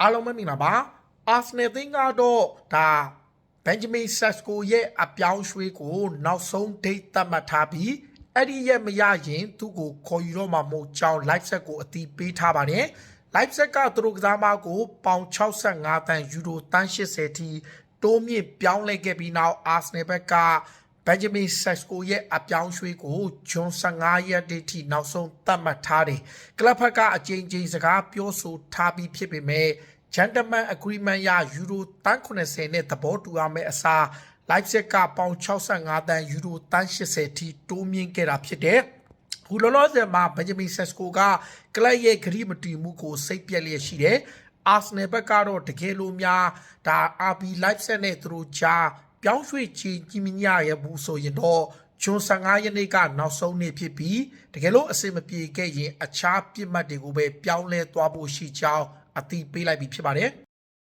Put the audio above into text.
အားလုံးပဲမင်္ဂလာပါအာဆနယ်သင်းကတော့ဒါဘန်ဂျမင်ဆက်စကိုရဲ့အပြောင်းရွှေ့ကိုနောက်ဆုံးဒိတ်သတ်မှတ်ထားပြီးအဲ့ဒီရဲ့မရရင်သူ့ကိုခေါ်ယူတော့မှာမဟုတ်ကြောင်း live set ကိုအတီးပေးထားပါတယ် live set ကသူတို့ကစားမကိုပေါင်65တန်ယူရိုတန်း80ထိတိုးမြင့်ပြောင်းလဲခဲ့ပြီးနောက်အာဆနယ်ဘက်ကဘန်ဂျမင်ဆက်စကိုရဲ့အပြောင်းရွှေ့ကိုဂျွန်15ရက်တိထိနောက်ဆုံးသတ်မှတ်ထားတယ်ကလပ်ဖက်ကအကြိမ်ကြိမ်စကားပြောဆိုထားပြီးဖြစ်ပေမဲ့Gentleman Agreement ရယူရိုတန်း80နဲ့သဘောတူရမယ့်အစား live set ကပေါင်65တန်ယူရိုတန်း80ထိတိုးမြင့်ခဲ့တာဖြစ်တယ်။ဟူလောလောဆယ်မှာဘန်ဂျမင်ဆက်စကိုကကလပ်ရဲ့ဂရီမတီမှုကိုစိတ်ပြက်လျက်ရှိတယ်။အာဆနယ်ဘက်ကတော့တကယ်လို့များဒါ RB live set နဲ့သူတို့ကြားပြောင်းရွှေ့ချီကြီးမညရဘူးဆိုရင်တော့ဂျွန်15ရက်နေ့ကနောက်ဆုံးနေ့ဖြစ်ပြီးတကယ်လို့အဆင်မပြေခဲ့ရင်အခြားပြစ်မှတ်တွေကိုပဲပြောင်းလဲသွားဖို့ရှိကြောင်းအတီးပေးလိုက်ပြီးဖြစ်ပါတယ်